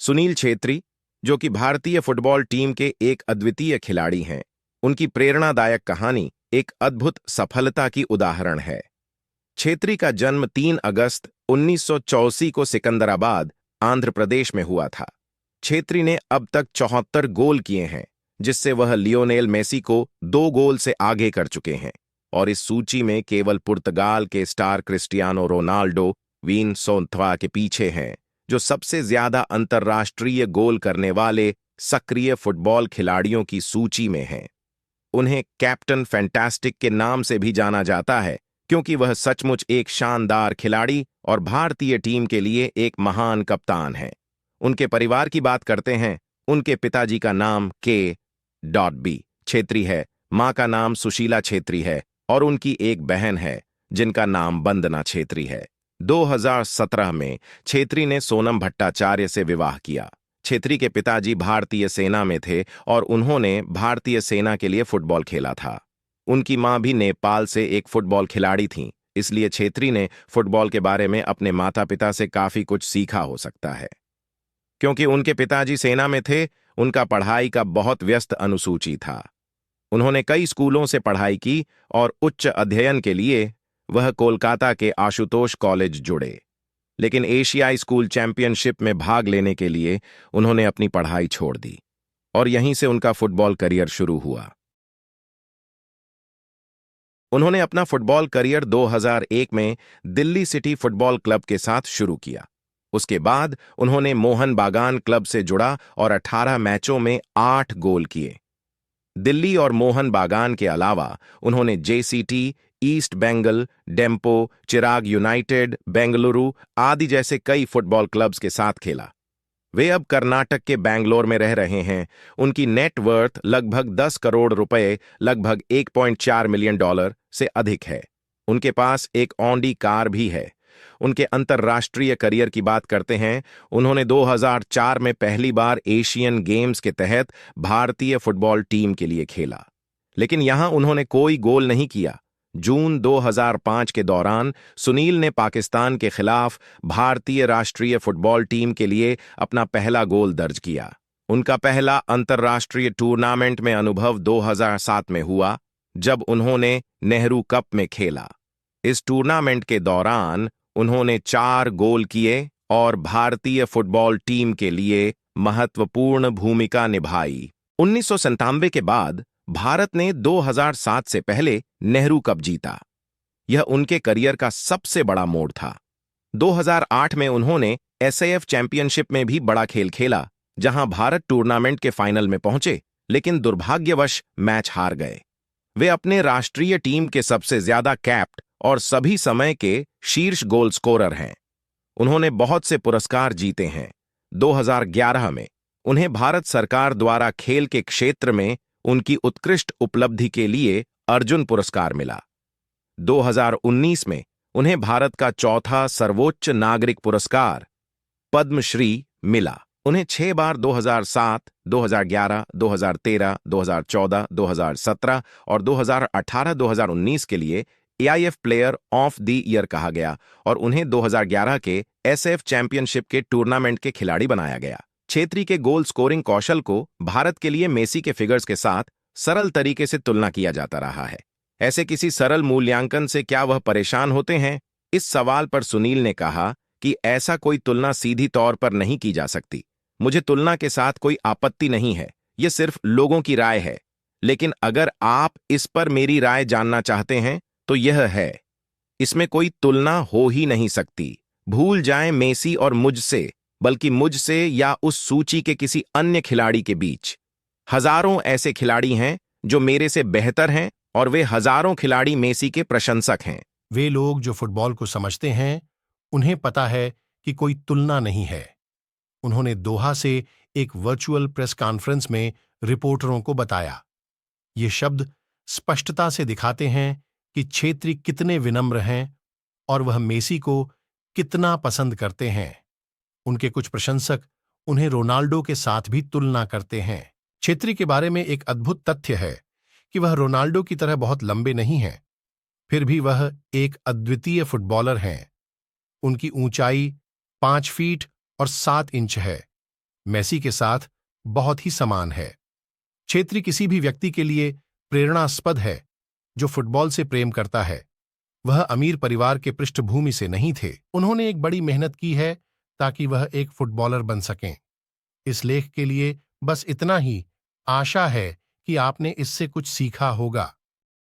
सुनील छेत्री, जो कि भारतीय फुटबॉल टीम के एक अद्वितीय खिलाड़ी हैं, उनकी प्रेरणादायक कहानी एक अद्भुत सफलता की उदाहरण है। छेत्री का जन्म 3 अगस्त 1984 को सिकंदराबाद, आंध्र प्रदेश में हुआ था। छेत्री ने अब तक 74 गोल किए हैं, जिससे वह लियोनेल मेसी को 2 गोल से आगे कर चुके हैं और इस सूची में केवल पुर्तगाल के स्टार क्रिस्टियानो रोनाल्डो विनसोंथवा के पीछे हैं, जो सबसे ज्यादा अंतर्राष्ट्रीय गोल करने वाले सक्रिय फुटबॉल खिलाड़ियों की सूची में हैं। उन्हें कैप्टन फैंटास्टिक के नाम से भी जाना जाता है, क्योंकि वह सचमुच एक शानदार खिलाड़ी और भारतीय टीम के लिए एक महान कप्तान है। उनके परिवार की बात करते हैं। उनके पिताजी का नाम के.बी. छेत्री है, मां का नाम सुशीला छेत्री है और उनकी एक बहन है जिनका नाम वंदना छेत्री है। 2017 में छेत्री ने सोनम भट्टाचार्य से विवाह किया। छेत्री के पिताजी भारतीय सेना में थे और उन्होंने भारतीय सेना के लिए फुटबॉल खेला था। उनकी मां भी नेपाल से एक फुटबॉल खिलाड़ी थीं, इसलिए छेत्री ने फुटबॉल के बारे में अपने माता-पिता से काफी कुछ सीखा हो सकता है। क्योंकि उनके पिताजी सेना में थे, उनका पढ़ाई का बहुत व्यस्त अनुसूची था। उन्होंने कई स्कूलों से पढ़ाई की और उच्च अध्ययन के लिए वह कोलकाता के आशुतोष कॉलेज जुड़े। लेकिन एशियाई स्कूल चैंपियनशिप में भाग लेने के लिए उन्होंने अपनी पढ़ाई छोड़ दी और यहीं से उनका फुटबॉल करियर शुरू हुआ। उन्होंने अपना फुटबॉल करियर 2001 में दिल्ली सिटी फुटबॉल क्लब के साथ शुरू किया। उसके बाद उन्होंने मोहन बागान क्लब से जुड़ा और 18 मैचों में 8 गोल किए। दिल्ली और मोहन बागान के अलावा उन्होंने जेसीटी, ईस्ट बंगाल, डेम्पो, चिराग यूनाइटेड, बेंगलुरु आदि जैसे कई फुटबॉल क्लब्स के साथ खेला। वे अब कर्नाटक के बैंगलोर में रह रहे हैं। उनकी नेट वर्थ लगभग 10 करोड़ रुपए, लगभग $1.4 मिलियन से अधिक है। उनके पास एक ऑडी कार भी है। उनके अंतर्राष्ट्रीय करियर की बात करते हैं। उन्होंने 2004 में पहली बार एशियन गेम्स के तहत भारतीय फुटबॉल टीम के लिए खेला, लेकिन यहां उन्होंने कोई गोल नहीं किया। जून 2005 के दौरान सुनील ने पाकिस्तान के खिलाफ भारतीय राष्ट्रीय फुटबॉल टीम के लिए अपना पहला गोल दर्ज किया। उनका पहला अंतर्राष्ट्रीय टूर्नामेंट में अनुभव 2007 में हुआ, जब उन्होंने नेहरू कप में खेला। इस टूर्नामेंट के दौरान उन्होंने 4 गोल किए और भारतीय फुटबॉल टीम के लिए महत्वपूर्ण भूमिका निभाई। 1997 के बाद भारत ने 2007 से पहले नेहरू कप जीता। यह उनके करियर का सबसे बड़ा मोड़ था। 2008 में उन्होंने एसएएफ चैंपियनशिप में भी बड़ा खेल खेला, जहां भारत टूर्नामेंट के फाइनल में पहुंचे, लेकिन दुर्भाग्यवश मैच हार गए। वे अपने राष्ट्रीय टीम के सबसे ज्यादा कैप्ड और सभी समय के शीर्ष गोल स्कोरर हैं। उन्होंने बहुत से पुरस्कार जीते हैं। 2011 में उन्हें भारत सरकार द्वारा खेल के क्षेत्र में उनकी उत्कृष्ट उपलब्धि के लिए अर्जुन पुरस्कार मिला। 2019 में उन्हें भारत का चौथा सर्वोच्च नागरिक पुरस्कार पद्मश्री मिला। उन्हें 6 बार 2007, 2011, 2013, 2014, 2017 और 2018-2019 के लिए AIF player of the year कहा गया और उन्हें 2011 के एसएफ चैंपियनशिप के टूर्नामेंट के खिलाड़ी बनाया गया। छेत्री के गोल स्कोरिंग कौशल को भारत के लिए मेसी के फिगर्स के साथ सरल तरीके से तुलना किया जाता रहा है। ऐसे किसी सरल मूल्यांकन से क्या वह परेशान होते हैं? इस सवाल पर सुनील ने कहा कि ऐसा कोई तुलना सीधी तौर पर नहीं की जा सकती। मुझे तुलना के साथ कोई आपत्ति नहीं है, यह सिर्फ लोगों की राय है। लेकिन अगर आप इस पर मेरी राय जानना चाहते हैं तो यह है, इसमें कोई तुलना हो ही नहीं सकती। भूल जाएं मेसी और मुझसे, बल्कि मुझसे या उस सूची के किसी अन्य खिलाड़ी के बीच। हजारों ऐसे खिलाड़ी हैं जो मेरे से बेहतर हैं और वे हजारों खिलाड़ी मेसी के प्रशंसक हैं। वे लोग जो फुटबॉल को समझते हैं, उन्हें पता है कि कोई तुलना नहीं है। उन्होंने दोहा से एक वर्चुअल प्रेस कॉन्फ्रेंस में रिपोर्टरों को बताया। ये शब्द स्पष्टता से दिखाते हैं कि छेत्री कितने विनम्र हैं और वह मेसी को कितना पसंद करते हैं। उनके कुछ प्रशंसक उन्हें रोनाल्डो के साथ भी तुलना करते हैं। छेत्री के बारे में एक अद्भुत तथ्य है कि वह रोनाल्डो की तरह बहुत लंबे नहीं हैं, फिर भी वह एक अद्वितीय फुटबॉलर हैं। उनकी ऊंचाई 5 फीट और 7 इंच है। मेसी के साथ बहुत ही समान है। छेत्री किसी भी व्यक्ति के लिए प्रेरणास्पद है जो फुटबॉल से प्रेम करता है। वह अमीर परिवार के पृष्ठभूमि से नहीं थे। उन्होंने एक बड़ी मेहनत की है ताकि वह एक फुटबॉलर बन सकें। इस लेख के लिए बस इतना ही। आशा है कि आपने इससे कुछ सीखा होगा।